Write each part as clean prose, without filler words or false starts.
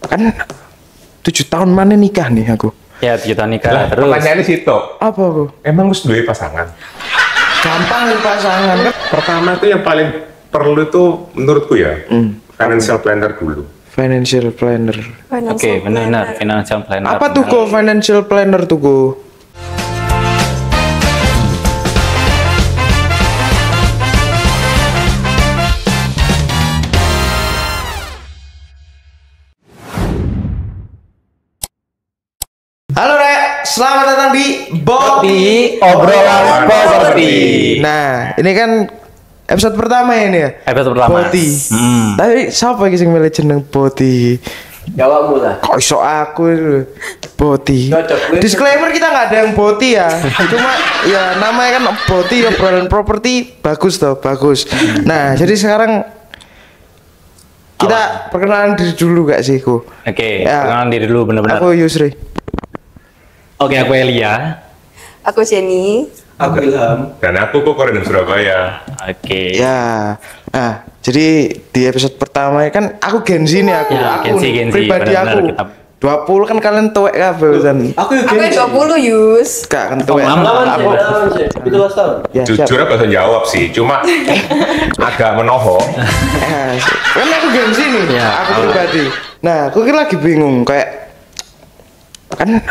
Kan 7 tahun mana nikah nih aku? Ya 7 tahun nikah. Lah, Terus pertanyaannya situ. Apa aku? Emang wis duwe pasangan? Gampang nih pasangan kan? Pertama itu yang paling perlu itu menurutku ya, financial planner dulu. Financial planner. oke, benar financial planner. Apa tuh kok financial planner tuh kok? Halo Rek, selamat datang di Boti Obrolan Properti. Nah, ini kan episode pertama ini ya. Episode pertama. Boti. Tapi siapa yang milih jeneng Boti? Jawabmu lah. Kok iso aku itu Boti. Cocok. Disclaimer, kita nggak ada yang Boti ya. Cuma ya namanya kan Boti Obrolan Properti, bagus toh, bagus. Nah, jadi sekarang kita perkenalan diri dulu gak sih, Ku? Oke, Ya. perkenalan diri dulu benar-benar. Aku Yusri. Oke, aku Elia. Aku Jenny. Aku Ilham. Dan aku kok Korea Surabaya. Oke. Ya. Nah, jadi di episode pertama ya kan aku Gen Z nih aku. Ya, Aku Gen Z, pribadi benar-benar aku. kita- 20 kan kalian tuwek kabeh kan. Aku Aku yang 20 Yus. Gak kan tuwek. Lawan sih. 17 tahun. Ya, siap. Jujur aku bisa jawab sih, cuma agak menohok. Kan aku Gen Z nih, Ya, aku pribadi. Nah, aku kan lagi bingung kayak kan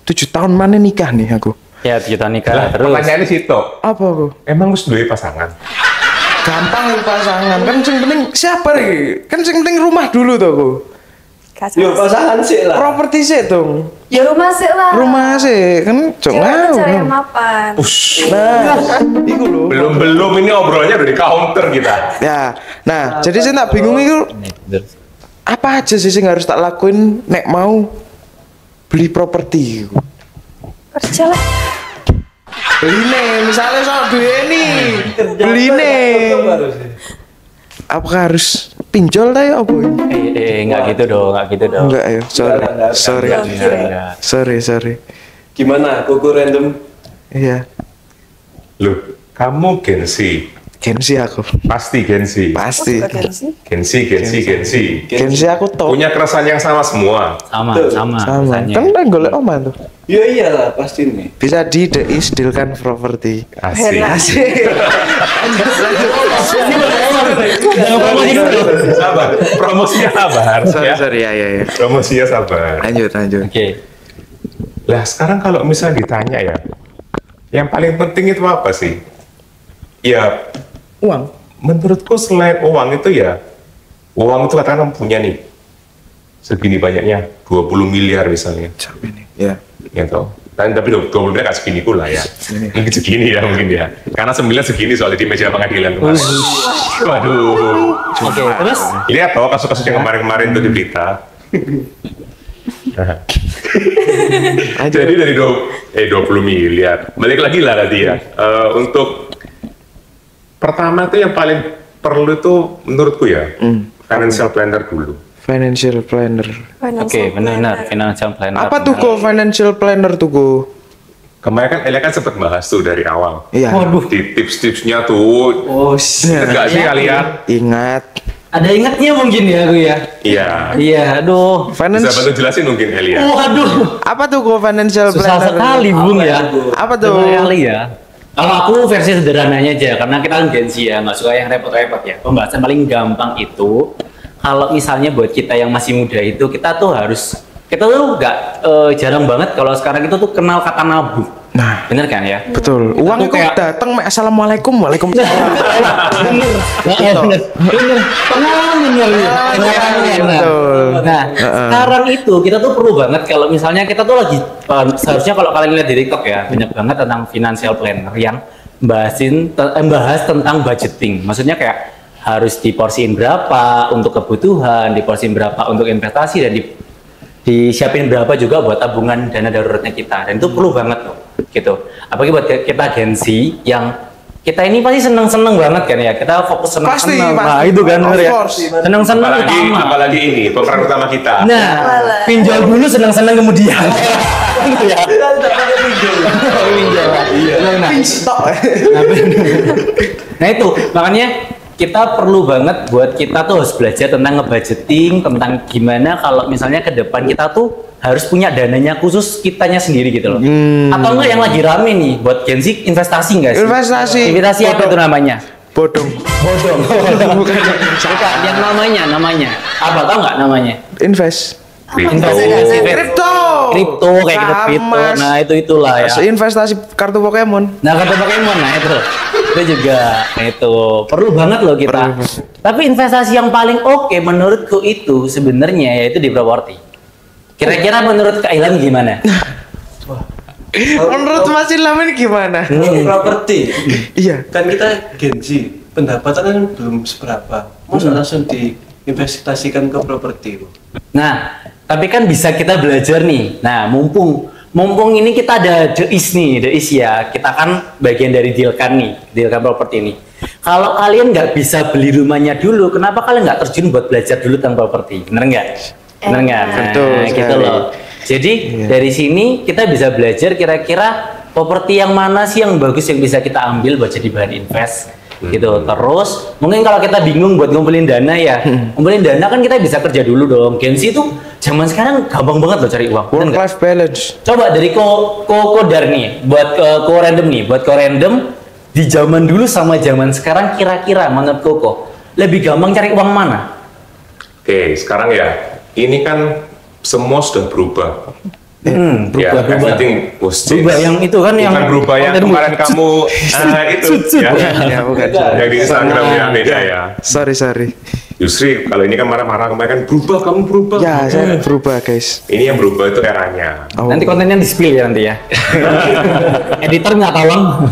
7 tahun mana nikah nih aku? Ya 7 tahun nikah. Lah, Terus pertanyaannya situ. Apa aku? Emang wis duwe pasangan? Gampang nih pasangan, kan sing penting siapa nih? Kan sing penting rumah dulu tuh aku. Yo pasangan sih lah. Properti sih dong. Ya rumah sih lah. Rumah sih kan cok Cewek tuh cari yang ngau. mapan. Nah, iku lho. Belum ini obrolannya udah di counter kita. Ya, nah jadi saya tak bingung itu apa aja sih yang harus tak lakuin nek mau beli properti. Kerja lah. Beli nih, misalnya soal duit nih, beli nih. Apa harus pinjol lah ya apa ini? enggak gitu dong, enggak gitu dong. Enggak ya, Enggak. sorry. Gimana? Kuku random. Iya, Loh, kamu Gen Z. Gen Z aku, Pasti Gen Z. pasti. Gen Z. Gen Z aku top. Punya keresahan yang sama semua. Sama, Tuh, sama. Sama, rasanya. kan udah golek oman tuh. Ya iyalah pasti nih. Bisa diistilkan properti. Asik. Sabar. Promosinya sabar. ya. Sorry, ya. Promosinya sabar. Lanjut. Oke. Lah sekarang kalau misalnya ditanya ya, yang paling penting itu apa sih? Ya, Uang. menurutku selain uang itu ya, uang itu katakan kamu punya nih, segini banyaknya, 20 miliar misalnya, Capek nih. Ya. gitu. Tapi 20 miliar gak segini pula ya, mungkin segini ya, karena 9 segini soalnya di meja pengadilan kemarin. Waduh. Oke, terus Lihat toh kasus-kasus yang kemarin-kemarin itu di berita. Jadi dari 20 miliar. Balik lagi lah tadi ya. Untuk pertama itu yang paling perlu itu menurutku ya, financial planner dulu. Financial planner. oke, benar financial planner. Apa tuh kok financial planner tuh kok? Kemarin kan Elia kan sempat bahas tuh dari awal. Iya. Di tips-tipsnya tuh. Oh, Enggak sih kalian? Ingat. ada ingatnya mungkin ya aku ya. Iya. Iya, aduh. Bisa Finance. bantu jelasin mungkin Elia. Waduh. Apa tuh kok financial Susah planner? sekali, Bung ya. Apa tuh? Sekali ya. Kalau aku versi sederhananya aja, karena kita kan Gen Z ya, nggak suka yang repot-repot ya. Pembahasan paling gampang itu, kalau misalnya buat kita yang masih muda itu, kita tuh nggak jarang banget kalau sekarang itu tuh kenal kata nabung. Nah, Bener kan ya? betul. Kita Uang tuh itu kayak- datang, assalamualaikum, waalaikumsalam. Bener. Pengalaman ya. Betul. Nah, sekarang itu kita tuh perlu banget kalau misalnya kita tuh lagi seharusnya kalau kalian lihat di TikTok ya, banyak banget tentang financial planner yang bahas tentang budgeting. Maksudnya kayak harus diporsiin berapa untuk kebutuhan, diporsiin berapa untuk investasi, dan disiapin berapa juga buat tabungan dana daruratnya kita. Dan itu perlu banget tuh, gitu. Apalagi buat kita Gen Z yang kita ini pasti seneng-seneng banget kan ya, kita fokus seneng-seneng. Nah itu kan Of bener ya, course. seneng-seneng utama. Apalagi ini pemeran utama kita. Nah, pinjol dulu seneng-seneng kemudian. Gitu ya. Pinjol. Iya. Pinstok. Nah itu makanya kita perlu banget buat kita tuh harus belajar tentang ngebudgeting, tentang gimana kalau misalnya ke depan kita tuh harus punya dananya khusus kitanya sendiri gitu loh. Atau enggak yang lagi rame nih buat Gen Z investasi enggak sih? Investasi apa itu namanya? Bodong. Bukan yang namanya. Apa tahu nggak namanya? Investasi kripto Kripto kayak gitu kripto. Nah, itulah ya. Investasi kartu Pokemon. Nah, kartu Pokemon nah itu juga itu perlu banget loh kita. Tapi investasi yang paling oke menurutku itu sebenarnya yaitu di properti. Kira-kira menurut Kak Ilham gimana? Menurut Mas Ilham ini gimana? Properti. Iya. Kan kita Gen Z, pendapatan kan belum seberapa. Masa langsung diinvestasikan ke properti. Nah, tapi kan bisa kita belajar nih. Nah, mumpung ini kita ada Deis ya. Kita kan bagian dari Dealkan properti ini. Kalau kalian nggak bisa beli rumahnya dulu, kenapa kalian nggak terjun buat belajar dulu tentang properti? Bener nggak? Nah, Betul gitu loh. Jadi dari sini kita bisa belajar kira-kira properti yang mana sih yang bagus yang bisa kita ambil buat jadi bahan invest gitu. Terus mungkin kalau kita bingung buat ngumpulin dana ya, ngumpulin dana kan kita bisa kerja dulu dong. Gen Z itu zaman sekarang gampang banget loh cari uang. Work life balance. Coba dari Kodar nih, buat Ko random di zaman dulu sama zaman sekarang kira-kira menurut Koko lebih gampang cari uang mana? Oke, sekarang ya ini kan semua sudah berubah. Berubah. Everything was changed. Berubah yang itu kan yang bukan berubah yang kemarin kamu itu ya. Ya, bukan. Yang di Instagram ya beda ya. Sorry. Yusri kalau ini kan marah-marah kemarin kan berubah, kamu berubah. Ya, saya berubah, guys. Ini yang berubah itu eranya. Nanti kontennya di-spill ya nanti ya. Editor nggak tolong.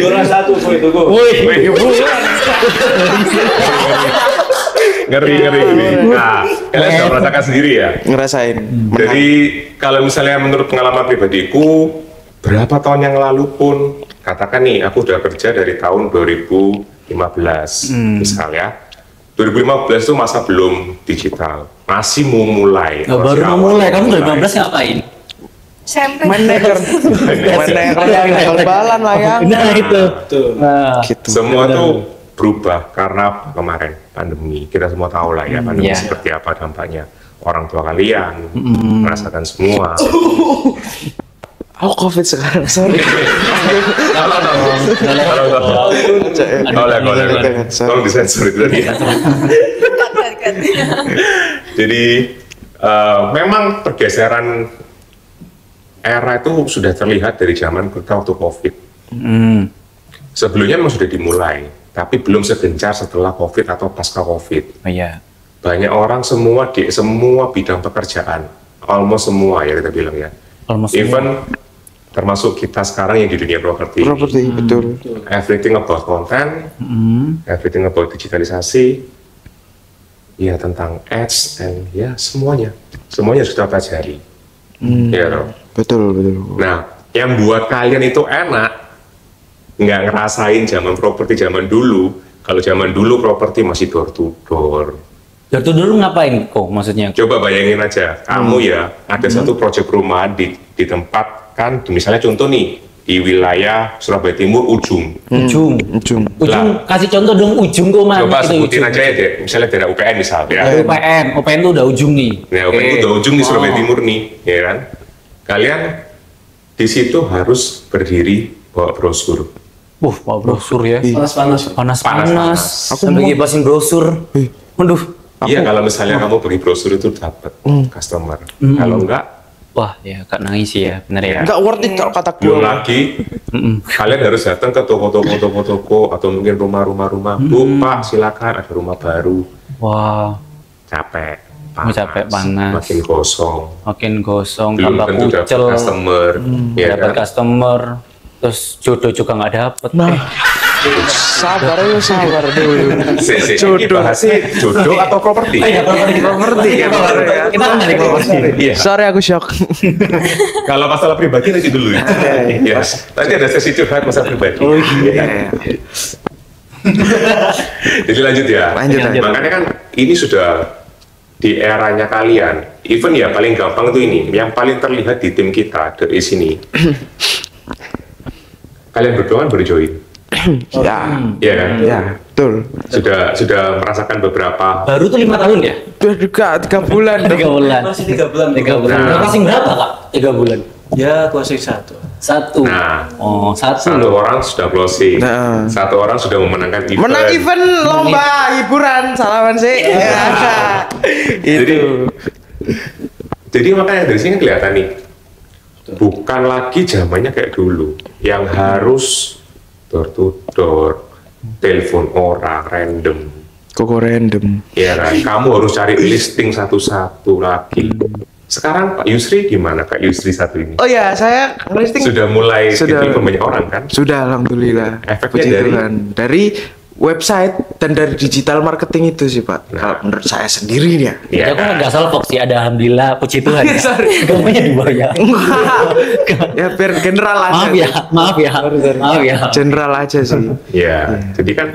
Juara satu itu kok. Ngeri. Nah, kalian sudah merasakan sendiri ya. Ngerasain. Jadi kalau misalnya menurut pengalaman pribadiku, berapa tahun yang lalu pun, katakan nih aku udah kerja dari tahun 2015 misalnya. 2015 itu masa belum digital, masih mau mulai. Baru mau mulai, kamu 2015 ngapain? SMP. Balan lah ya. Nah itu. Nah, Gitu. Semua tuh berubah karena kemarin pandemi. Kita semua tahu lah ya pandemi seperti apa dampaknya. Orang tua kalian merasakan semua. Aku COVID sekarang, sorry. Tolong disensor itu tadi. Jadi memang pergeseran era itu sudah terlihat dari zaman kita waktu COVID. Sebelumnya memang sudah dimulai, tapi belum segencar setelah COVID atau pasca COVID. iya. Banyak orang semua di semua bidang pekerjaan, almost semua ya kita bilang ya. Even termasuk kita sekarang yang di dunia properti. Betul. Everything about content, everything about digitalisasi, ya tentang ads and ya semuanya sudah pelajari. Ya toh. Betul. Nah, yang buat kalian itu enak, nggak ngerasain zaman properti zaman dulu. Kalau zaman dulu properti masih door to door. Door to door ngapain kok maksudnya? Coba bayangin aja, kamu ya ada satu proyek perumahan di tempat kan, misalnya contoh nih di wilayah Surabaya Timur ujung. Ujung. Kasih contoh dong ujung kok mana? Coba itu sebutin ujung. aja ya, misalnya daerah UPN misal ya. UPN tuh udah ujung nih. Nah, UPN itu udah ujung di Surabaya Timur nih, ya kan? Kalian di situ harus berdiri bawa brosur. Bawa brosur ya. Panas. Panas. Aku sampai kipasin brosur. Waduh. Iya, kalau misalnya kamu bagi brosur itu dapat customer. Kalau enggak, Wah, ya Kak nangis sih ya, bener ya. Enggak worth it kalau kata belum gue. lagi kalian harus datang ke toko-toko atau mungkin rumah-rumah. Bu, Pak, silakan ada rumah baru. Wah, Capek, panas. makin kosong. Belum tambah tentu dapat kucel, customer, ya dapat kan? customer, terus jodoh juga nggak dapet. Sabar dulu. Jodoh atau properti? Properti ya. Kita kan dari properti. Iya. Sorry aku shock. Kalau masalah pribadi nanti dulu ya. Yes. Nanti ada sesi curhat masalah pribadi. Oh iya. Jadi lanjut ya. Lanjut. Makanya kan ini sudah di eranya kalian. Even ya paling gampang tuh ini, yang paling terlihat di tim kita dari sini. Kalian berdua kan berjoin. Ya. Iya kan? Ya. Betul. Sudah merasakan beberapa. Baru tuh 5 tahun ya? Udah juga 3 bulan. 3 bulan. Masih 3 bulan. 3 bulan. Nah. Closing berapa kak? 3 bulan. Ya closing 1. 1. Nah, Oh, 1 satu loh. orang sudah closing, Nah. satu orang sudah memenangkan event. Menang event lomba hiburan, salaman sih. Itu. Jadi makanya dari sini kelihatan nih, bukan lagi zamannya kayak dulu, yang harus door to door, telepon orang random. Koko random. Ya kan, kamu harus cari listing satu-satu lagi. Sekarang Pak Yusri gimana Kak Yusri satu ini? Oh ya, saya listing Sudah mulai Sudah. diterima banyak orang kan? sudah alhamdulillah. Efeknya Puji dari- Tuhan. Dari website dan dari digital marketing itu sih Pak. Kalau menurut saya sendiri ya. Jadi Iya aku kan? nggak salah Fox sih, ada alhamdulillah, puji Tuhan ya. Sorry. Gambarnya di bawah ya. Ya biar general aja. Maaf ya. General aja sih. Ya, jadi kan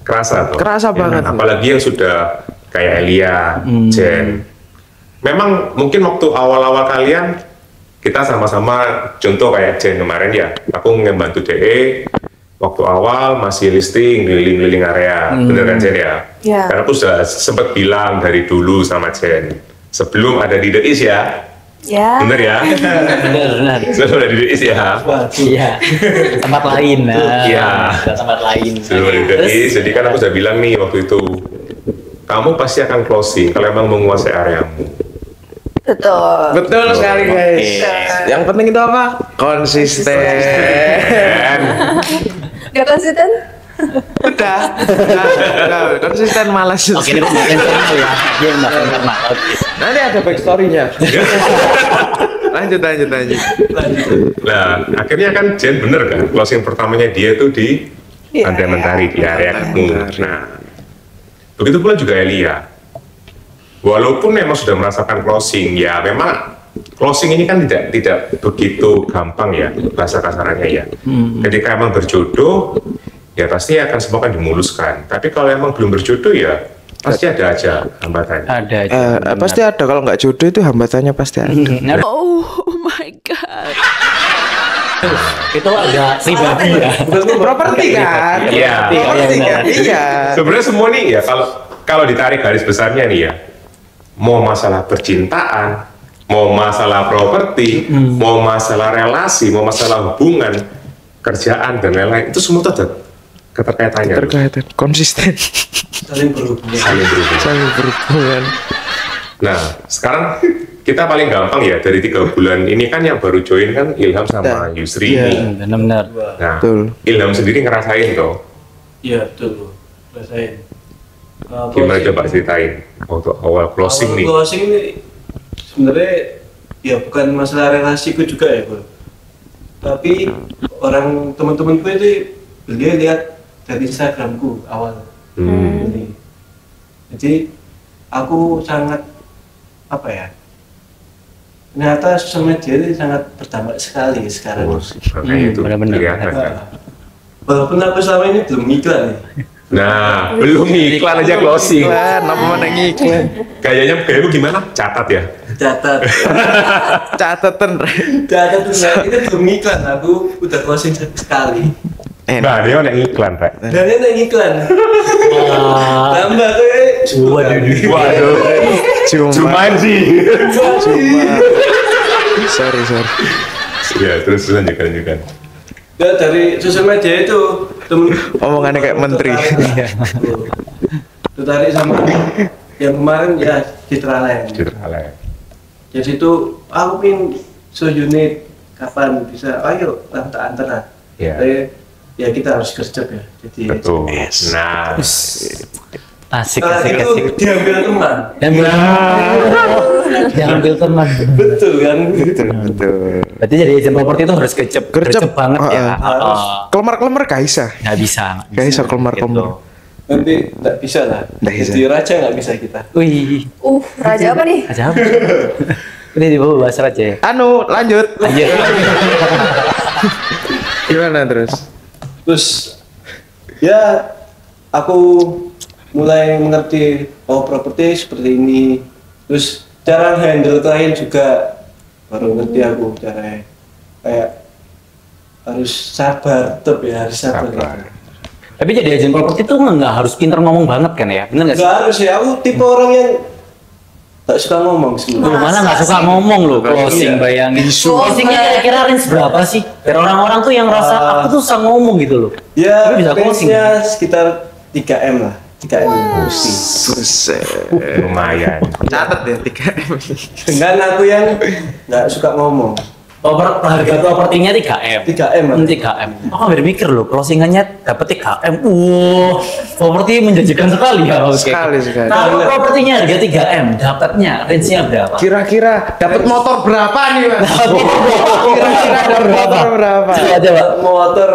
kerasa tuh. Kerasa Ya kan? banget. Apalagi yang sudah kayak Elia, Jen. Memang mungkin waktu awal-awal kalian kita sama-sama contoh kayak Jen kemarin ya. Aku ngebantu DE waktu awal masih listing keliling-keliling area, bener kan Jen ya? Ya. Karena aku sudah sempat bilang dari dulu sama Jen sebelum ada di The East ya, Ya. bener ya? Benar. Sebelum ada di The East ya. Iya. Tempat lain. Nah. Iya. Ada tempat lain. Sebelum ada di The Terus, East, jadi kan aku sudah bilang nih waktu itu, kamu pasti akan closing kalau emang menguasai areamu. Betul. Betul sekali guys. Oke. Yang penting itu apa? Konsisten. Gak konsisten? Udah. Konsisten malas. Oke, ini Mbak Internal ya. Dia Mbak Internal. Oke. Nanti ada backstory-nya. lanjut. Nah, akhirnya kan Jen bener kan, closing pertamanya dia tuh di Iya. Pantai Mentari, di area kamu. Nah, begitu pula juga Elia. Walaupun memang sudah merasakan closing, ya memang closing ini kan tidak begitu gampang ya, bahasa kasarannya ya. Ketika emang berjodoh, ya pasti akan semua kan dimuluskan. Tapi kalau emang belum berjodoh ya, pasti ada aja hambatannya. Ada aja. Pasti ada, kalau nggak jodoh itu hambatannya pasti ada. Oh my god. Itu ada pribadi ya. Properti kan? Iya. Properti kan? Iya. Sebenarnya semua nih ya, kalau ditarik garis besarnya nih ya, mau masalah percintaan, mau masalah properti, mau masalah relasi, mau masalah hubungan, kerjaan dan lain-lain, itu semua tuh ada keterkaitannya. Terkaitan, konsisten, Saling berhubungan. Saling berhubungan. saling berhubungan. Nah, sekarang kita paling gampang ya dari 3 bulan ini kan yang baru join kan Ilham sama Yusri Iya. ini. Benar-benar. Nah, Betul. Ilham sendiri ngerasain toh. Iya betul. Rasain. Gimana coba ceritain waktu awal closing nih? Closing ini sebenarnya ya bukan masalah relasiku juga ya bro. Tapi orang teman-temanku itu beliau lihat dari Instagramku awal. Jadi aku sangat apa ya? Ternyata sosial media ini sangat berdampak sekali sekarang. Makanya itu benar-benar. kelihatan kan. Walaupun aku selama ini belum iklan ya. Nah, belum iklan aja closing. Iklan, apa mana iklan? Kayakmu gimana? Catat ya. Catat. Catatan. Catat tuh itu belum iklan. Aku udah closing sekali. Nah, dia yang iklan, Pak. Dan ini yang iklan. Tambah tuh. Waduh. Cuman sih. Sorry. Ya, terus lanjutkan. Ya, dari sosial media itu temen Omongannya kayak menteri. tertarik sama yang kemarin ya Citra Land. Jadi itu aku pin so unit kapan bisa ayo tak antar lah. Iya. Ya kita harus kerja ya. Jadi Betul. Nah, Asik. itu diambil teman. Diambil teman. Betul kan? Betul. Berarti jadi agent properti itu harus gercep banget ya. Harus. Kelemar Kaisa. Nggak bisa. Nggak bisa kelemar. Nanti nggak bisa lah. Nggak bisa. Jadi raja nggak bisa kita. Wih, Raja apa nih? aja apa? Ini di bawah bahasa raja ya. Lanjut. Lanjut. Gimana terus? Terus ya aku mulai mengerti properti seperti ini. Terus cara handle klien juga baru ngerti aku kayak harus sabar, tetap ya harus sabar. Tapi jadi agen properti tuh nggak harus pinter ngomong banget kan ya, bener nggak sih? Nggak harus ya, aku tipe orang yang tak suka ngomong sih. Lu malah nggak suka ngomong loh, closing bayangin. Closingnya kira-kira range berapa sih? Biar orang-orang tuh yang rasa aku tuh susah ngomong gitu loh. Ya, Tapi bisa closing. range-nya sekitar 3M lah. 3M. Buset. Lumayan. Catat ya 3M. Dengan aku yang nggak suka ngomong. Harga propertinya 3M. 3M lah. 3M. Aku hampir mikir loh, closingannya dapat 3M. Properti menjanjikan sekali ya. Oke. Sekali. Nah, propertinya harga 3M, dapatnya range-nya berapa? Kira-kira dapat motor berapa nih, Mas? Kira-kira dapat motor berapa? Coba. Motor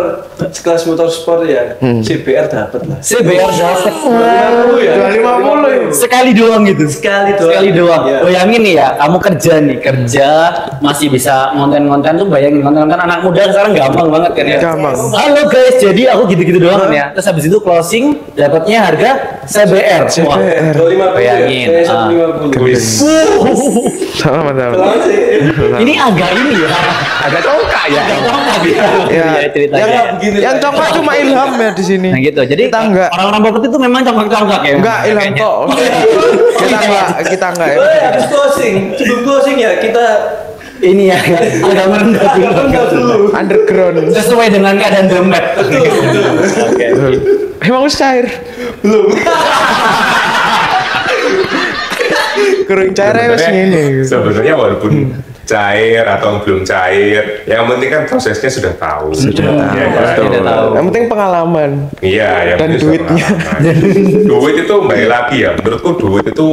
sekelas motor sport ya, CBR dapat lah. CBR dapat. 250 ya. 250 ya. Sekali doang gitu. Sekali doang. Iya. Bayangin nih ya, kamu kerja masih bisa ngonten-ngonten tuh, bayangin ngonten-nkonten anak muda sekarang gampang banget kan ya. Gampang. Halo guys, jadi aku gitu-gitu doang kan ya. Terus habis itu closing dapatnya harga CBR. Wah, 250 bayangin. ya. 150. Wis. Sama. Selamat sih. Ini agak ini ya. Agak congkak ya. Agak congkak ya. Ya, Iya, ceritanya. yang, ya. begini yang lah. congkak cuma Ilham ya di sini. Nah gitu. Jadi kita enggak. orang-orang properti itu memang congkak-congkak ya. Enggak Ilham kayaknya. kok. Kita enggak ya. Habis closing, sebelum closing ya kita Ini ya, agak merendah dulu. dulu. Underground. Sesuai dengan keadaan dompet. Oke. Emang wis cair? Belum. Kurang cair ya wis ngene. Sebenarnya walaupun cair atau belum cair, yang penting kan prosesnya sudah tahu. Sudah tahu. Iya, kan? Sudah tahu. Yang penting pengalaman. Iya, yang Dan penting sudah duitnya. pengalaman. Duit itu kembali lagi ya, menurutku duit itu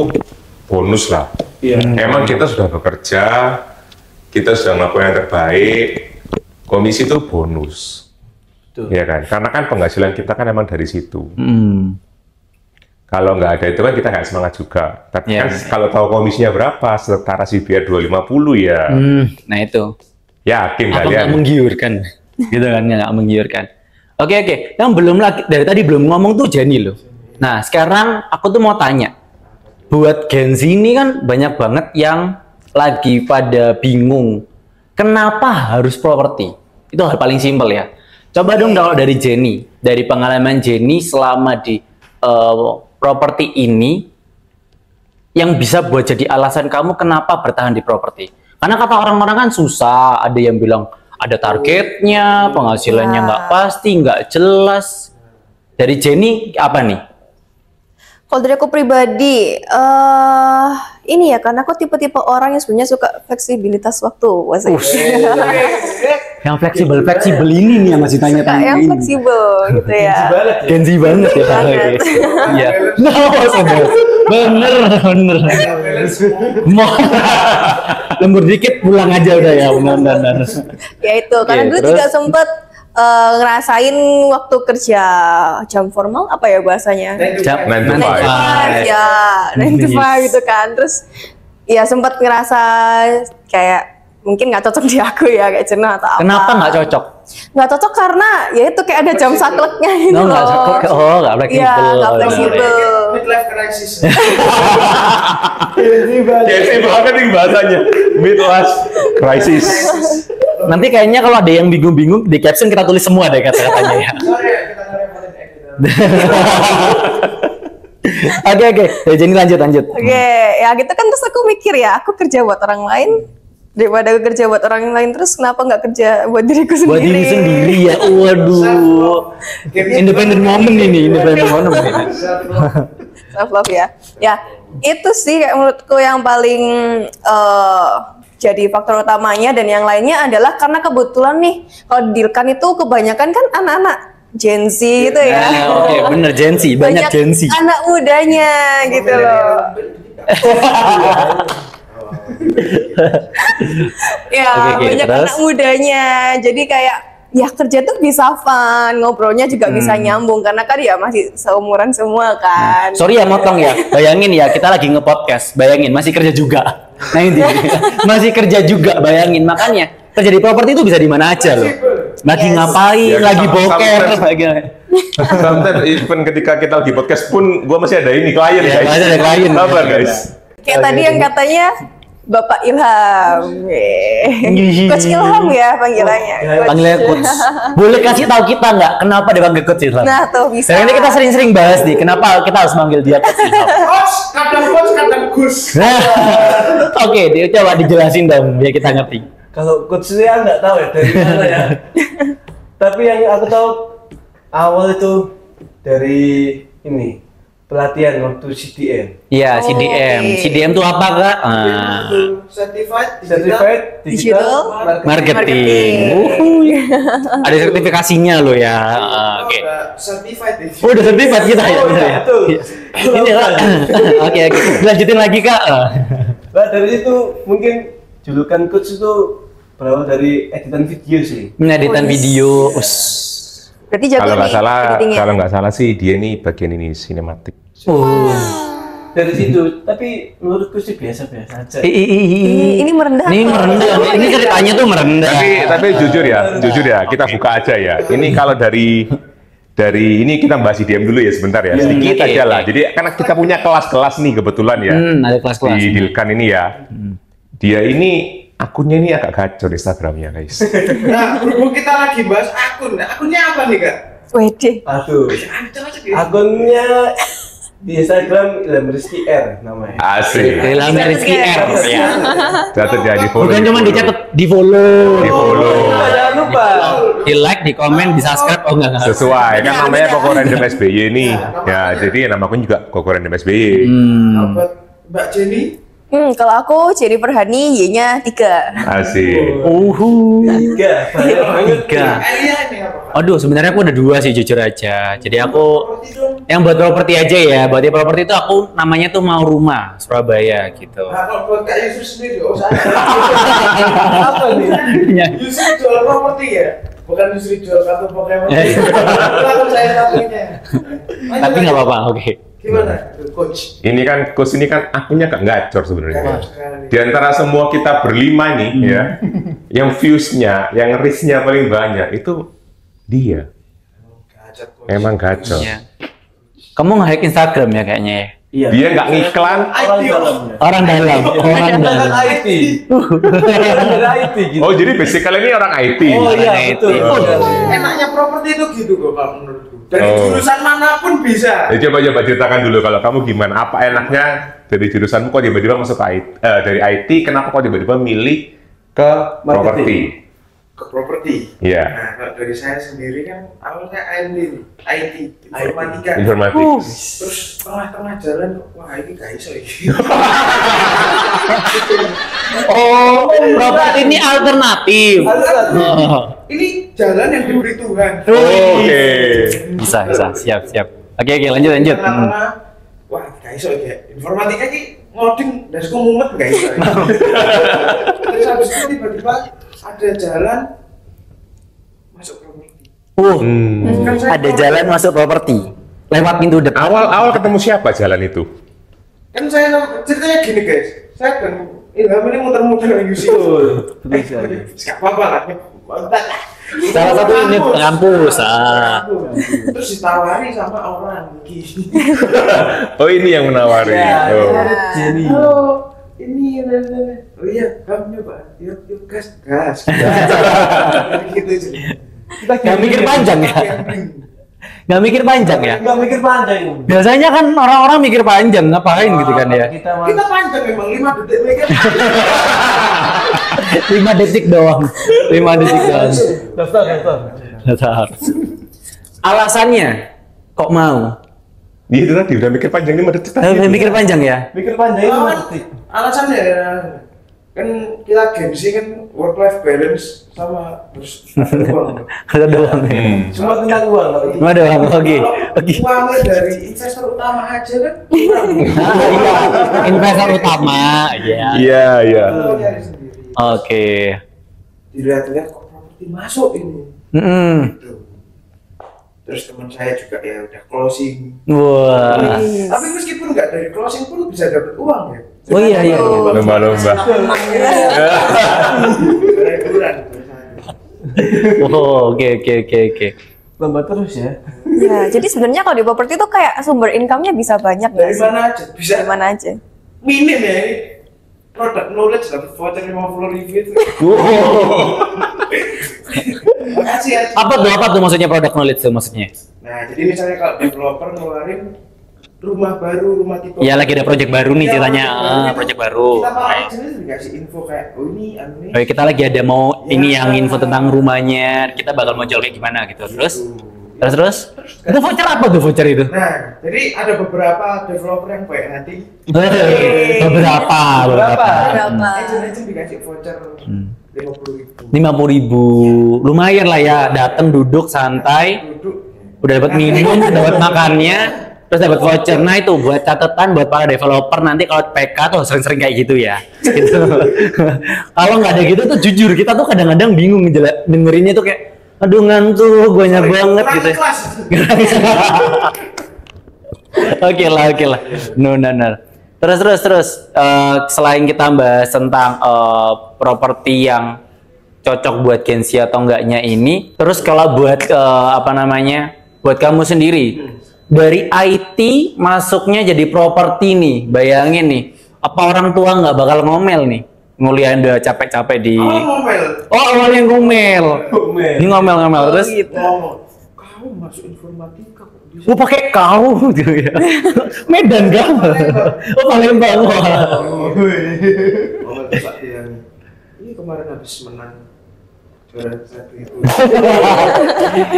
bonus lah. Iya. Emang kita sudah bekerja, kita sudah melakukan yang terbaik, komisi itu bonus. Ya kan? Karena kan penghasilan kita kan emang dari situ. Kalau nggak ada itu kan kita nggak semangat juga. Tapi Iya. kan kalau tahu komisinya berapa, setara CBR 250 ya, Nah itu. yakin Apa kalian. nggak menggiurkan? Gitu kan, nggak menggiurkan. Oke. Yang belum lagi dari tadi belum ngomong tuh Jenny loh. Nah sekarang aku tuh mau tanya, buat Gen Z ini kan banyak banget yang lagi pada bingung, kenapa harus properti? Itu hal paling simpel ya. Coba dong kalau dari Jenny, dari pengalaman Jenny selama di properti ini, yang bisa buat jadi alasan kamu kenapa bertahan di properti. Karena kata orang-orang kan susah, ada yang bilang ada targetnya, penghasilannya nggak pasti, nggak jelas. Dari Jenny apa nih? Kalau dari aku pribadi, ini ya karena aku tipe-tipe orang yang sebenarnya suka fleksibilitas waktu. Yang fleksibel ini nih yang masih Suka tanya-tanya yang ini. fleksibel gitu ya. Gen Z banget ya. Banget. Iya. Bener. Mau lembur dikit pulang aja udah ya, benar. Ya itu, karena Oke, dulu terus? juga sempet ngerasain waktu kerja jam formal apa ya bahasanya? Jam 9 to 5. Ya, 9 to 5 gitu kan. Terus ya sempat ngerasa kayak mungkin nggak cocok di aku ya, kayak jenuh atau apa. Kenapa nggak cocok? Nggak cocok karena ya itu kayak ada jam sakleknya gitu No, nggak loh. cocok. Oh, nggak fleksibel. Iya, nggak Oh, fleksibel. Midlife crisis. Jadi banget nih bahasanya, midlife crisis. Nanti kayaknya kalau ada yang bingung-bingung di caption kita tulis semua deh kata-katanya ya. Oke. Jadi lanjut. Oke, ya gitu kan terus aku mikir ya, aku kerja buat orang lain daripada aku kerja buat orang lain, terus kenapa nggak kerja buat diriku sendiri? Buat diri sendiri ya. Waduh. Independent moment ini. Self love ya. Ya, itu sih kayak menurutku yang paling jadi faktor utamanya, dan yang lainnya adalah karena kebetulan nih kalau di Dilkan itu kebanyakan kan anak-anak Gen Z gitu ya. Oke, bener Gen Z, banyak Gen Z. Anak mudanya gitu loh. Ya, Oke, banyak terus? anak mudanya. Jadi kayak ya kerja tuh bisa fun, ngobrolnya juga bisa nyambung karena kan ya masih seumuran semua kan. Sorry ya motong ya. Bayangin ya, kita lagi nge-podcast. Bayangin masih kerja juga. Nah ini masih kerja juga, bayangin. Makanya kerja di properti itu bisa di mana aja loh. Lagi Yes. ngapain, Ya, lagi sama- boker. Sometimes even ketika kita lagi podcast pun, gua masih ada ini klien Ya, guys. masih ada klien. Sabar guys. Kayak tadi yang katanya Bapak Ilham. Coach Ilham ya panggilannya. Panggilnya coach. Boleh kasih tahu kita nggak kenapa dipanggil coach Ilham? Nah, tuh bisa. Dan ini kita sering-sering bahas nih, kenapa kita harus manggil dia coach Ilham? Coach, kadang Gus. Nah, oke, dia coba dijelasin dong, biar kita ngerti. Kalau coach saya nggak tahu ya dari mana ya. Tapi yang aku tahu awal itu dari ini pelatihan waktu CDM. Iya, CDM. oke. CDM itu apa, Kak? Certified Digital Marketing. Ada sertifikasinya loh ya. Oke. Oh, udah certified kita ya. Oh, bener ya? betul. Iya. Ini Kak. Oke. Lanjutin lagi, Kak. Nah, dari itu mungkin julukan coach itu berawal dari editan video sih. Editan video. Berarti jago Kalau nggak nih salah, editingnya. kalau nggak salah sih dia ini bagian ini sinematik. Dari situ, tapi menurutku sih biasa-biasa aja. Ini merendah. Ini merendah. Ini ceritanya tuh merendah. Tapi jujur ya, kita buka aja ya. Ini kalau dari ini kita bahas IDM dulu ya sebentar ya, sedikit Oke, aja lah. oke. Jadi karena kita punya kelas-kelas nih kebetulan ya. Ada kelas-kelas. Di Dilkan ini ya. Dia ini akunnya ini agak kacau di Instagramnya guys. Nah, berhubung kita lagi bahas akun. Nah, akunnya apa nih, Kak? Wede. Aduh, akunnya di Instagram Ilham Rizky R namanya. Asik. Ilham Rizky R ya. Catat ya di follow. Bukan cuma dicatat, di follow. Di follow. Jangan lupa. Di like, di komen, di subscribe. Oh enggak. Sesuai kan namanya Koko Random SBY nih. Ya, jadi nama akun juga Koko Random SBY. Buat Mbak Jenny? Kalau aku Jennifer Hani, Y-nya 3. Asik. Tiga. Banyak banget. Tiga. Elia ini apa? Aduh, sebenarnya aku ada 2 sih jujur aja. Jadi aku yang buat properti aja ya. Buat di properti itu aku namanya tuh Mau Rumah Surabaya gitu. Nah, kalau buat Kak Yusuf sendiri, oh saya. Apa nih? Yusuf jual properti ya? Bukan Yusuf jual kartu Pokemon. Kalau saya satunya. Tapi nggak apa-apa, oke. Gimana, Coach? Ini kan coach ini kan akunnya gak gacor sebenarnya. Gacor sekali. Di antara semua kita berlima nih ya, yang viewsnya, yang reach-nya paling banyak itu dia. Gacor, Coach. Emang gacor. Iya. Kamu nge-hack Instagram ya kayaknya ya? Iya. Dia nggak ngiklan. Orang dalamnya. Orang dalam. Kan IT. Dari IT gitu. Oh jadi basic kalian ini orang IT. Oh iya Orang betul. IT. Enaknya properti itu gitu kok kalau menurutku. Dari Oh. jurusan manapun bisa. Ya, coba ceritakan dulu kalau kamu gimana. Apa enaknya dari jurusanmu kok tiba-tiba masuk ke IT, dari IT? Kenapa kok tiba-tiba milih ke properti? Ke properti. Iya. Nah, kalau dari saya sendiri kan awalnya IT, informatika. Informatik. Terus tengah-tengah jalan, wah ini gak iso ini. Oh, properti ini alternatif. Oh. Ini jalan yang diberi Tuhan. Oke. Bisa. Siap. Oke, lanjut. Lama-lama, wah gak iso ya. Informatika ini ngoding dan suka mumet gak iso. Terus habis itu tiba-tiba ada jalan masuk properti. Kan saya Ada jalan masuk properti. Lewat pintu depan. Awal ketemu siapa jalan itu? Kan saya ceritanya gini guys, saya kan Ilham ini muter-muter di UC. Betul sekali. Gak apa-apa lah. Salah satu unit kampus. Terus ditawari sama orang. Oh ini yang menawari. Ya, Oh. Jenny. Halo, ini oh iya, kamu nyoba, yuk gas. Gitu sih. Nggak mikir panjang ya? Nggak mikir panjang ya? Nggak mikir panjang. Biasanya kan orang-orang mikir panjang, ngapain gitu kan ya? Kita panjang memang 5 detik mikir. 5 detik doang. 5 detik doang. Daftar. Alasannya kok mau? Dia itu tadi udah mikir panjang 5 detik tadi. Mikir panjang ya? Mikir panjang itu Kan detik. alasannya ya, kan kita gengsi kan work life balance sama terus ada uang. Ada doang ya. Cuma tentang uang. kalau itu. Cuma doang. Oke. Uangnya dari investor utama aja kan kurang. Iya, investor utama. Iya. Iya. Kalau nyari sendiri. Oke. Dilihat-lihat kok properti masuk ini. Gitu. Terus teman saya juga ya udah closing. Wah. Tapi meskipun nggak dari closing pun bisa dapat uang ya. Oh iya. Lomba-lomba. Hiburan. Oh, oke. Lomba terus ya. Ya, jadi sebenarnya kalau di properti itu kayak sumber income-nya bisa banyak nggak Dari sih? mana aja bisa. Dari mana aja? Minim ya ini. product knowledge dapat voucher 50.000 itu. Makasih ya. Apa tuh maksudnya product knowledge tuh maksudnya? Nah, jadi misalnya kalau developer ngeluarin rumah baru, rumah tipe. Ya lagi ada project baru nih Iya, ceritanya, project baru. Kita malah jenis dikasih info kayak, oh ini, anu nih. Oh, kita lagi ada mau ini yang info tentang rumahnya, kita bakal mau jual kayak gimana gitu. Terus itu voucher apa tuh voucher itu? Nah, jadi ada beberapa developer yang baik hati. Beberapa. Agent dikasih voucher 50.000. 50.000, lumayan lah ya, datang duduk santai, udah dapat minum, dapat makannya, terus dapat voucher. Nah itu buat catatan buat para developer nanti kalau PK tuh sering-sering kayak gitu ya. Gitu. Kalau nggak ada gitu tuh jujur kita tuh kadang-kadang bingung dengerinnya tuh kayak, aduh ngantuk, banyak banget gitu. Oke lah. No. Terus selain kita bahas tentang properti yang cocok buat Gen Z atau enggaknya ini, terus kalau buat buat kamu sendiri dari IT masuknya jadi properti nih, bayangin nih, apa orang tua nggak bakal ngomel nih? Nguliahin udah capek-capek di. Awalnya ngomel. Ini ngomel terus. Kamu masuk informatika kok bisa? Gua pakai kau gitu ya. Medan kau. Palembang. Ngomel Pak yang ini kemarin habis menang juara satu itu.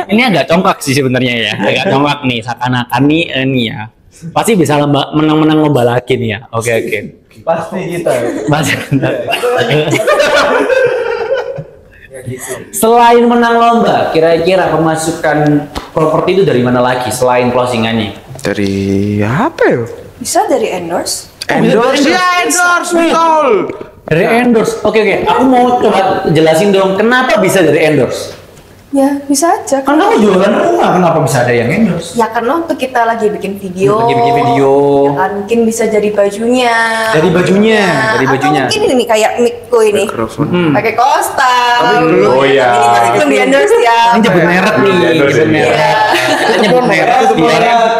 Ini agak congkak sih sebenarnya ya. Agak congkak nih, seakan-akan nih ya. Pasti bisa menang-menang lomba lagi nih ya. Oke. Pasti kita. Ya gitu. Selain menang lomba, kira-kira pemasukan properti itu dari mana lagi selain closingannya? Dari apa ya? Bisa dari endorse. Endorse, betul. Dari endorse. Oke. Aku mau coba jelasin dong kenapa bisa dari endorse. Ya, bisa aja. Kan kamu jualan rumah, kenapa bisa ada yang endorse? Ya karena waktu kita lagi bikin video. Lagi bikin video. Ya kan mungkin bisa jadi bajunya. Dari bajunya. Atau mungkin ini nih kayak mic-ku ini. Pakai kostum. Oh iya. Ini masih belum di endorse ya. Ini nyebut merek nih, Endorse nyebut ini. merek. Kita nyebut merek.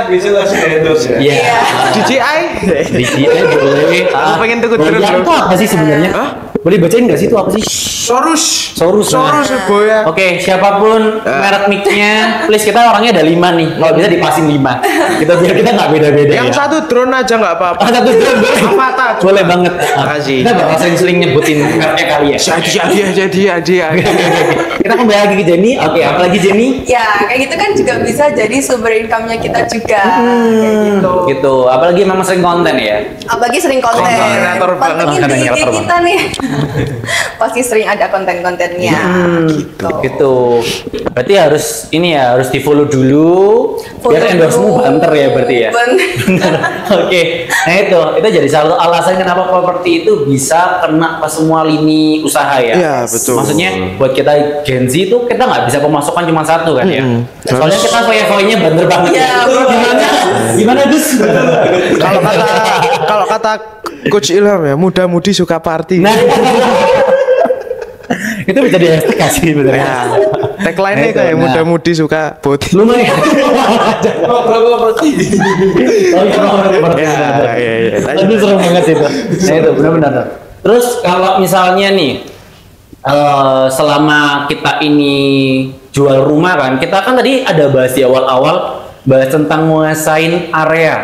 Bisa langsung endorse ya. Iya. DJI. DJI boleh. Aku pengen tuh terus. Itu apa sih sebenarnya? Boleh bacain nggak sih itu apa sih? Sorus Nah. boya. Oke, siapapun merek mic-nya, please kita orangnya ada 5 nih. Kalau bisa dipasin 5. Biar kita nggak beda-beda ya. Yang satu drone aja nggak apa-apa. Satu drone boleh. Avatar. Boleh banget. Makasih. Kita bakal sering-sering nyebutin mereknya kali ya. Jadi. Kita kembali lagi ke Jenny. Oke, apalagi Jenny? Ya, kayak gitu kan juga bisa jadi sumber income-nya kita juga. Kayak gitu. Gitu. Apalagi memang sering konten ya. Apalagi sering konten. Kreator banget. Pantengin Konten di IG kreator kita nih. Pasti sering ada konten-kontennya. Gitu. Berarti harus ini ya, harus di-follow dulu. Biar Follow endorse-mu dulu. banter ya berarti ya. Bener. Oke. Nah itu jadi salah satu alasan kenapa properti itu bisa kena ke semua lini usaha ya. Iya, betul. Maksudnya buat kita Gen Z itu kita nggak bisa pemasukan cuma satu kan ya. Soalnya kita foya-foyanya banter banget. Iya, Gimana Gus? Kalau kata Coach Ilham ya, muda-mudi suka party. Nah, itu bisa di hashtag sih sebenarnya. Ya, tagline-nya kayak Nah. muda-mudi suka body. Lumayan. Properti. Oh iya, Iya. Itu seru banget itu. Nah itu benar-benar. Terus kalau misalnya nih, selama kita ini jual rumah kan, kita kan tadi ada bahas di awal-awal bahas tentang menguasain area.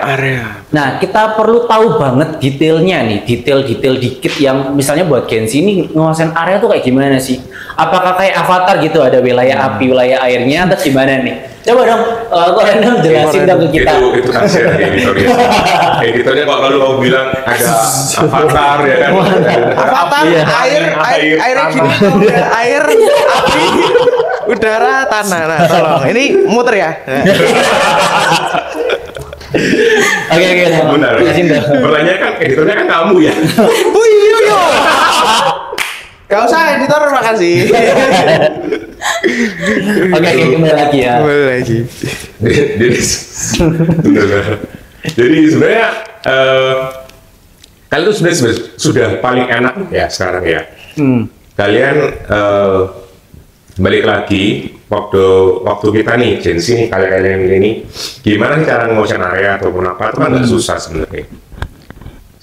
Nah, kita perlu tahu banget detailnya nih, detail-detail dikit yang misalnya buat Gen Z ini nguasain area tuh kayak gimana sih? Apakah kayak Avatar gitu ada wilayah api, wilayah airnya, atau gimana nih? Coba dong, kok Random jelasin dong ke kita. Itu kasihan editornya. Editornya kok kalau mau bilang ada avatar ya kan. Avatar, Api, air gini, air, api, udara, tanah. Nah, tolong. Ini muter ya. Oke, Benar. jelasin dong. Pertanyaan kan editornya kan kamu ya. Yo. Gak usah editor, makasih. Oke, kembali lagi ya. Kembali lagi. Jadi sebenarnya kalian tuh sebenarnya sudah paling enak ya sekarang ya. Kalian balik lagi waktu kita nih Gen Z nih kalian ini gimana sih cara nguasain area ataupun apa itu kan nggak susah sebenarnya.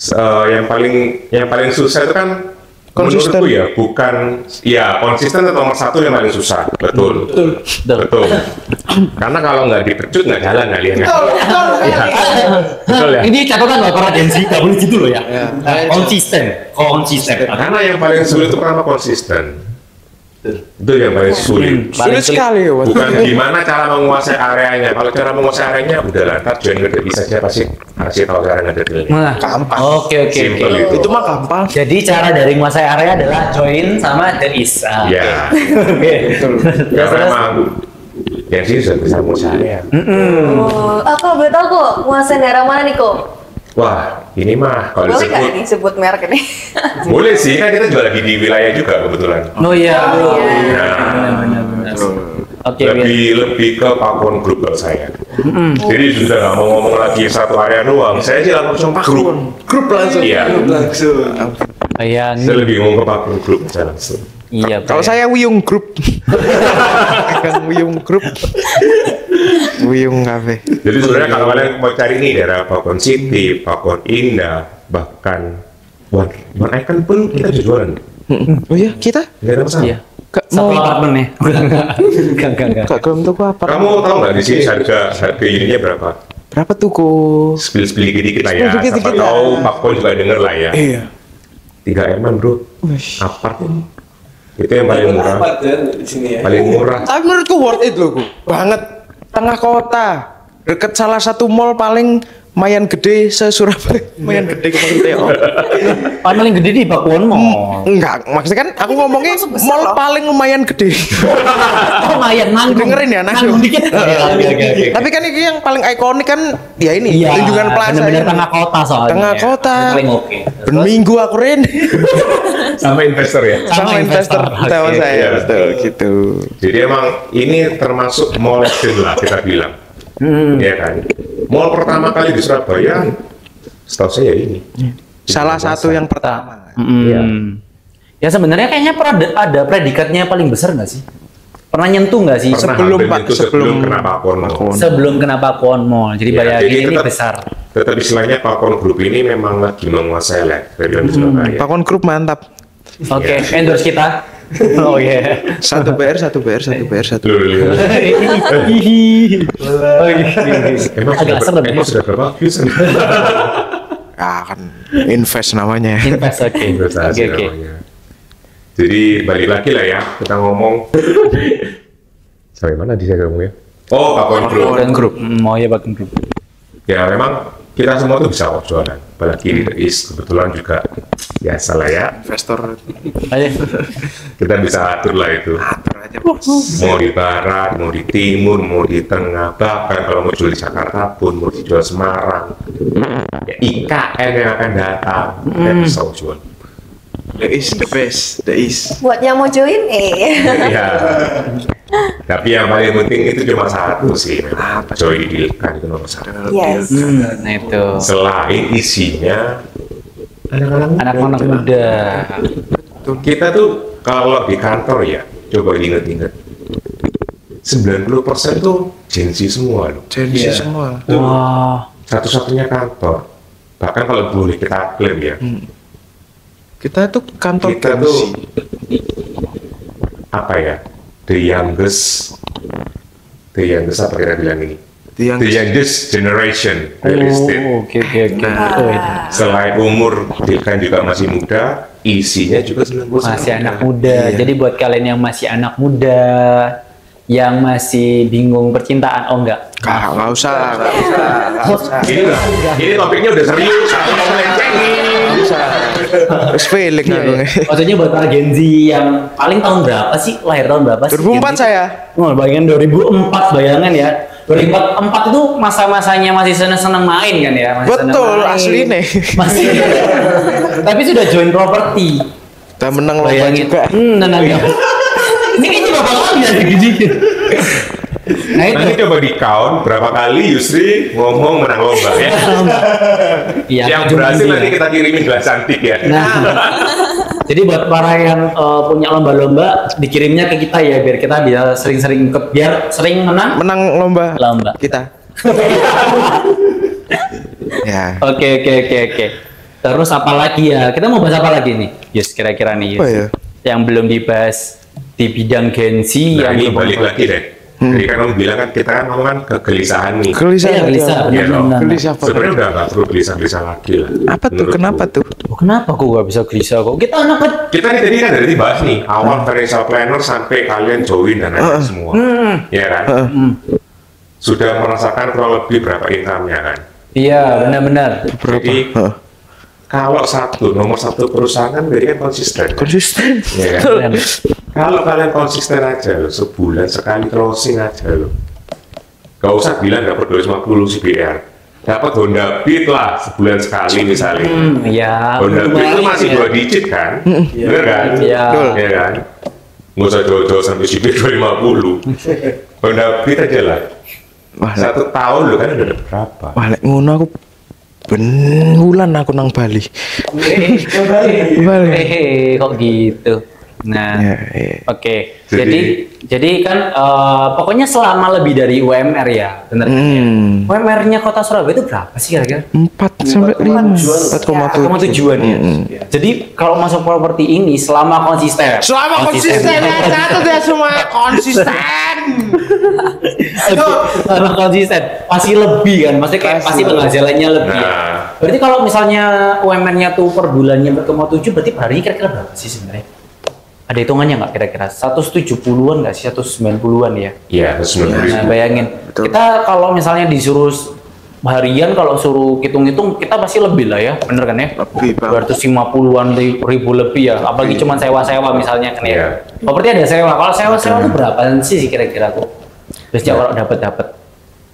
yang paling susah itu kan Konsisten. menurutku ya bukan ya konsisten itu nomor satu yang paling susah. Betul. Karena kalau nggak dipecut nggak jalan kalian. Ya. Betul ya. Ini catatan loh para agensi, nggak boleh gitu loh ya. Konsisten. Karena yang paling sulit itu karena konsisten. Itu yang paling sulit. Sulit sekali ya, Wat. Bukan gimana cara menguasai areanya. Kalau cara menguasai areanya udah lah, ntar join ngedeti saja pasti kasih tahu cara ngedetilnya. Nah, Oke. Simple itu. Itu mah gampang. Jadi cara dari menguasai area adalah join sama the is. Ya. Oke. Karena emang yang sini sudah bisa menguasai area. Oh, aku boleh tahu kok nguasain daerah mana nih kok? Wah, ini mah kalau Boleh nggak disebut nih sebut merek ini? boleh sih, kan kita juga lagi di wilayah juga kebetulan. Oh iya. Nah, Oke. lebih ke Pakon Group kalau saya. Jadi sudah nggak mau ngomong lagi satu area doang. Saya sih langsung Pakon. Grup langsung. Iya. Langsung. Kayak Saya lebih ngomong ke Pakon Group aja langsung. iya. Kalau saya Wiyung Group. Pegang Wiyung Group. Wiyung Cafe. Jadi sebenarnya kalau kalian mau cari nih daerah Pakon City, Pakon Indah, bahkan One Icon pun kita bisa jualan. Oh iya, kita? Nggak ada masalah. Iya. Mau Satu apartemen nih. Enggak. Kak belum tahu apa? Kamu tahu nggak di sini harga unitnya berapa? Berapa tuh kok? Spill dikit lah ya. Spill dikit-dikit Siapa lah. tahu Pakon juga denger lah ya. Iya. 3 M bro. Apart ini. Itu yang paling murah. Empat ya di sini ya. Paling murah. Tapi menurutku worth it loh, banget. Tengah kota, deket salah satu mall paling lumayan gede se-Surabaya. Lumayan gede kemarin Paling gede di Pakuwon Mall. Enggak, maksudnya kan aku ngomongnya Masuk besar mall loh. paling lumayan gede. Oh, lumayan nanggung. Dengerin ya, nanggung. Nanggung dikit. Oke. Tapi kan ini yang paling ikonik kan ya ini, Iya, Tunjungan Plaza. bener-bener ini. tengah kota soalnya. Tengah kota. Itu paling oke. Ben minggu aku Ren. Sama investor ya. Sama investor sama Oke. saya, Iya. betul gitu. Jadi emang ini termasuk mall legend lah kita bilang. Iya kan. Mall pertama kali di Surabaya, setahu saya ini. Salah satu yang pertama. Iya. Ya sebenarnya kayaknya pernah ada predikatnya paling besar nggak sih? Pernah nyentuh nggak sih? Pernah Sebelum, hampir Pak, itu sebelum kena Pakon Mall. Sebelum kena Pakuwon Mall. Jadi Ya, bayangin jadi ini tetap- besar. Tetap istilahnya Pakon Group ini memang lagi menguasai lah di Surabaya. Pakon Group mantap. Oke, endorse kita. Oh iya. Satu BR, satu BR, satu BR, satu. Loh. Emang Agak serem. emang sudah berapa views? Ah kan invest namanya. Invest oke. Investasi Oke. namanya. Jadi balik lagi lah ya, kita ngomong sampai mana di saya ngomongnya? Oh, Pakon Group. Pakuwon Group. Oh iya Pakuwon Group. Ya memang kita semua tuh bisa kok jualan. Apalagi di The East kebetulan juga biasa lah ya. Investor Ayo. Kita bisa atur lah itu. Mau di barat, mau di timur, mau di tengah, bahkan kalau mau jual di Jakarta pun, mau dijual Semarang, ya IKN yang akan datang, kita bisa jual. The is the best, the is. Buat yang mau join, Ya. Tapi yang paling penting itu cuma satu sih, memang. Joy Dealkan itu nomor satu. yes. Nah itu. Selain isinya Anak-anak muda. kita tuh kalau di kantor ya, coba inget-inget. 90% tuh Gen Z semua loh. Jadi semua. Wah. Satu-satunya kantor. Bahkan kalau boleh kita klaim ya, Kita tuh kantor kita Gen Z. tuh apa ya? The youngest apa kita bilang ini? The The youngest generation real estate. Oke. Nah. Oh, itu. Selain umur, dia kan juga masih muda, isinya juga 90%. Masih anak muda. Jadi buat kalian yang masih anak muda, yang masih bingung percintaan, oh enggak. Nggak usah. Ini topiknya udah serius, aku mau melencengin. Terus feeling aku. Maksudnya buat para Gen Z yang paling tahun berapa sih? Lahir tahun berapa sih? 2004 Gen Z? saya. Oh, bayangin 2004, bayangan ya. 2004 itu masa-masanya masih seneng-seneng main kan ya? Masih seneng Betul, main. asli nih. Masih. Tapi sudah join properti. Udah menang lomba Bayangin. juga. Tenang ya. Ini kayaknya bakal lagi ya gini. Nah itu. Nanti coba di count berapa kali Yusri ngomong menang lomba ya. Iya, Yang cuma berhasil dia. nanti kita kirimin gelas cantik ya. Nah, jadi buat para yang punya lomba-lomba, dikirimnya ke kita ya, biar kita bisa sering-sering ikut, biar sering menang Menang lomba lomba. kita. Ya. Oke. Terus apa lagi ya? Kita mau bahas apa lagi nih? Yes, kira-kira nih. Yes. Apa ya? Yang belum dibahas di bidang Gen Z Nah, yang ini belum balik lagi deh. Jadi kan kamu bilang kan kita kan ngomong kan kegelisahan nih. Gelisah. Iya, gelisah. Iya dong. Benar. Gelisah apa? Sebenarnya udah nggak perlu gelisah-gelisah lagi lah. Apa tuh? menurutku. Kenapa tuh? Oh, kenapa kok gak bisa gelisah kok? Kita anak Kita nih tadi kan dari bahas nih awal financial planner sampai kalian join dan lain semua, ya kan? Sudah merasakan kurang lebih berapa income-nya kan? Iya, benar-benar. Jadi kalau nomor satu perusahaan kan berarti kan konsisten. Konsisten. Ya kan? Kalau kalian konsisten aja loh, sebulan sekali closing aja loh. Gak usah bilang dapat 250 CBR. Dapat Honda Beat lah sebulan sekali misalnya. Iya. Honda Beat itu masih ya. 2 digit kan? Bener kan? Iya. Ya kan? Nggak usah jauh-jauh sampai CBR 250. Honda Beat aja lah. Wah, 1 tahun lo kan udah dapat berapa? Wah, lek ngono aku bulan aku nang Bali. Bali. Kok gitu? Nah, Ya, ya. oke. Jadi kan pokoknya selama lebih dari UMR ya, bener kan ya? UMR-nya Kota Surabaya itu berapa sih kira-kira? 4 sampai 5. 4,7. 4,7-an ya. Jadi kalau masuk properti ini selama konsisten. Selama konsisten ya, satu dia semua konsisten. Selama konsisten pasti lebih kan, maksudnya kayak pasti penghasilannya lebih. Ya. Nah. Berarti kalau misalnya UMR-nya tuh per bulannya 4,7, berarti per harinya kira-kira berapa sih sebenarnya? Ada hitungannya nggak kira-kira? 170-an nggak sih? 190-an ya? Iya, 90 Nah, bayangin. Kita kalau misalnya disuruh harian, kalau suruh hitung-hitung, kita pasti lebih lah ya, bener kan ya? Lebih, Bang. 250-an ribu lebih ya, apalagi cuma sewa-sewa misalnya kan ya. Iya. Oh, berarti ada sewa. Kalau sewa-sewa itu berapa sih kira-kira tuh? Terus kalau dapat.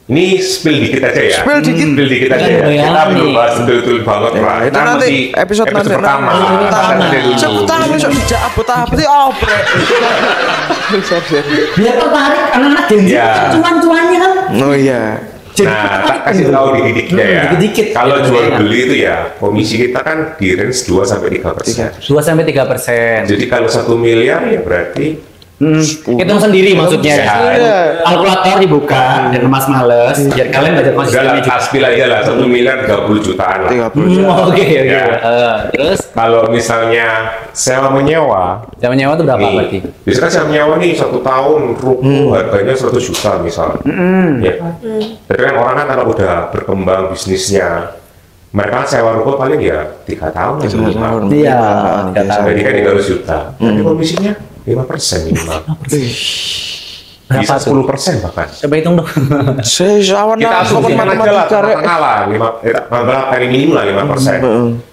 Ini spill dikit aja ya. Spill dikit. aja ya. Bayangin. Kita belum bahas betul-betul banget lah. Itu nanti episode nanti. pertama. Sebentar besok dijak apa sih? Oh, bre. Sorry. Biar tertarik anak-anak Gen Z Iya. kan cuan-cuannya kan. Oh iya. Jadi Nah, tertarik tak kasih kan. tahu dikit-dikit ya. Dikit-dikit. Kalau Iya, jual iya. beli itu ya, komisi kita kan di range 2 sampai 3%. 2-3%. Jadi kalau 1 miliar ya berarti Hitung sendiri maksudnya ya. Iya. Kalkulator dibuka dan Mas males biar kalian baca udah lah, konsistennya juga. aspil aja lah 1 miliar 30 jutaan lah. 30 juta. Oke. Ya. Terus Kalau misalnya sewa menyewa, jam nyewa itu berapa berarti? biasanya kan sewa menyewa nih 1 tahun ruko harganya 100 juta misalnya. Ya. Tapi kan orang kan kalau udah berkembang bisnisnya, mereka kan sewa ruko paling ya 3 tahun lah minimal. Iya, Jadi kan 300 juta. Tapi komisinya 5% minimal. Berapa Bisa tuh? 10% bahkan. Coba hitung dong. Sesawan Kita asumsikan aja lah, matematika rek. tengah lah, 5 kali minimum lah 5%.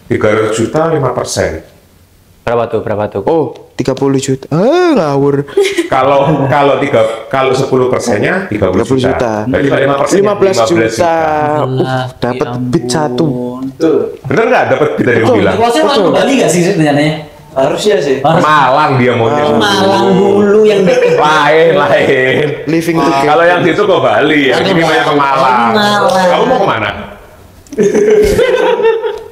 300 juta 5%. Berapa tuh? Oh, 30 juta. Ngawur. Kalau 10%-nya 30 30 juta. Berarti kalau 5% 15 juta. Alah, Dapat ya bit satu. Tuh, Bener nggak dapat kita yang bilang? Kuasnya langsung Bali nggak sih sebenarnya? harusnya sih. Malang dia maunya. Malang dulu yang deket. Lain. Living together. Kalau yang situ ke Bali ya, ini banyak ke Malang. Malang. Kamu mau kemana?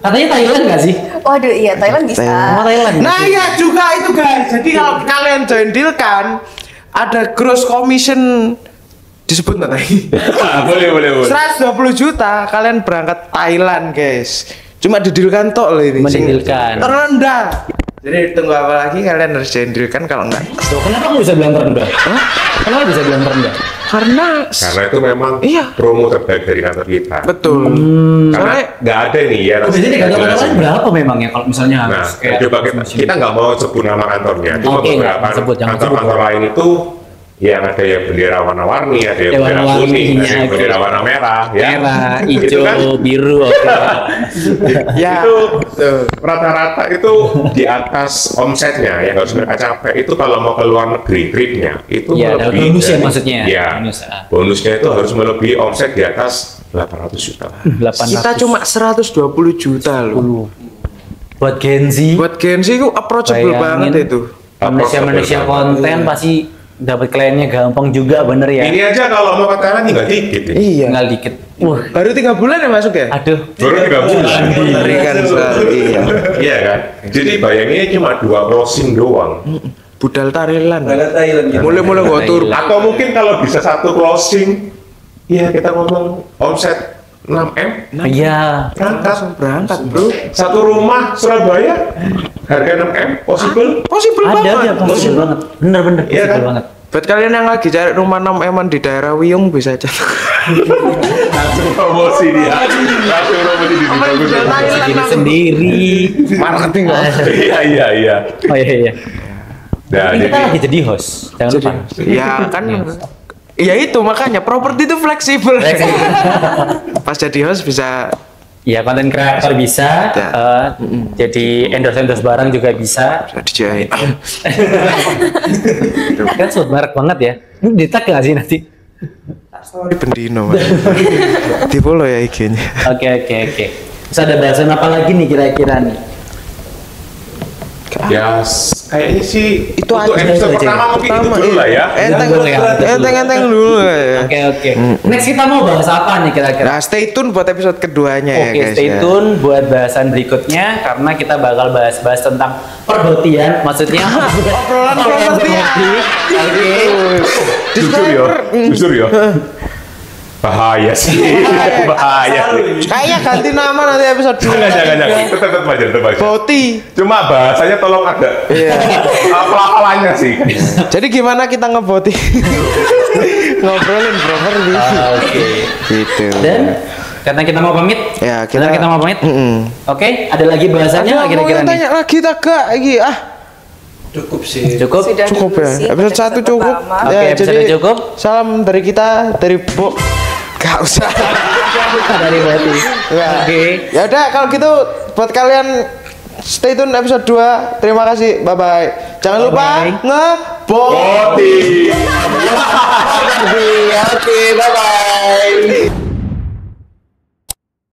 Katanya Thailand nggak sih? Waduh, iya Thailand bisa. Sama Thailand. Nah ya juga itu guys. Jadi kalau kalian join deal kan ada gross commission disebut nggak tadi? boleh. 120 juta kalian berangkat Thailand guys. Cuma didilkan tok loh ini. Sing Mendidilkan. terendah. Jadi tunggu apa lagi kalian harus join deal kan kalau enggak. Loh, kenapa nggak bisa bilang terendah? Kenapa bisa bilang terendah? Karena Karena itu memang Iya. promo terbaik dari kantor kita. betul. Karena Soalnya nggak ada nih ya. Biasanya di kantor jelasin. lain berapa memang ya kalau misalnya Nah, harus kayak coba kita nggak mau sebut nama kantornya. Cuma Oke, beberapa jangan kantor-kantor sebut. lain itu yang ada yang bendera warna-warni, ada yang Ya, bendera warna-warni, kuning, ada yang oke. bendera warna merah, ya. merah, Itu hijau, kan biru, oke. ya itu rata-rata itu di atas omsetnya yang harus mereka capai itu kalau mau ke luar negeri tripnya itu Iya, ada melebihi bonus ya dari- maksudnya. Iya, Bonus, bonusnya itu harus melebihi omset di atas 800 juta. 800. kita cuma 120 juta loh. buat Gen Z, Buat Gen Z itu approachable Bayangin. banget itu. Manusia konten pasti dapat kliennya gampang juga, bener ya? Ini aja kalau mau ke Thailand tinggal dikit ya. Iya. Tinggal dikit. Wah, Baru 3 bulan ya masuk ya? aduh. Baru 3 bulan. Mengerikan sekali. Iya. Iya kan? Jadi bayanginnya cuma 2 closing doang. Budal Thailand. Berangkat Thailand gitu. Mulai-mulai gua tur. Atau mungkin kalau bisa 1 closing, ya kita ngomong omset 6M Iya. berangkat. Berangkat, Bro. Satu rumah Surabaya harga 6M possible. Possible Ada banget. possible banget. Bener-bener Iya possible kan? banget. Buat kalian yang lagi cari rumah 6M di daerah Wiyung bisa aja. Langsung promosi dia. Langsung promosi di Diri sendiri. Marketing kok. Iya. Oh iya. Nah, Ini kita jadi lagi jadi host. Jangan lupa. Ya kan. Ya itu makanya properti itu fleksibel. Pas jadi host bisa Ya konten kreator bisa, Ya. jadi endorse barang juga bisa. dijahit. Kan sebut merek banget ya. Ini di tag nggak sih nanti? Story bendino. Di follow ya IG-nya. Oke. Terus ada bahasan apa lagi nih kira-kira nih? ya kayaknya sih Itu untuk aja, episode itu aja. pertama mungkin itu dulu lah ya. Enteng dulu ya. Oke. Next kita mau bahas apa nih kira-kira? Nah, stay tune buat episode keduanya ya Oke, guys. stay ya. tune buat bahasan berikutnya karena kita bakal bahas-bahas tentang perbotian, maksudnya obrolan properti. Oke. Jujur ya. Bahaya sih. Bahaya sih. Kayaknya ganti nama nanti episode 2. Jangan. Tetap aja. Boti. Cuma bahasanya tolong ada Iya. pelafalannya sih. Jadi gimana kita ngeboti? Ngobrolin properti. Oke. Gitu. Dan karena kita mau pamit, Ya, karena kita mau pamit. Oke, ada lagi bahasannya nggak kira-kira nih? tanya lagi tak gak lagi Cukup sih. Cukup? Sudah cukup dulu ya. sih, Episode pada 1 cukup. pertama. Oke, episode jadi cukup. salam dari kita dari Bu. Gak usah. Dari Boti. Ya. Oke. Ya udah kalau gitu buat kalian stay tune episode 2. Terima kasih. Bye bye. Jangan lupa Bye-bye. ngebot. Boti. Oke, bye bye.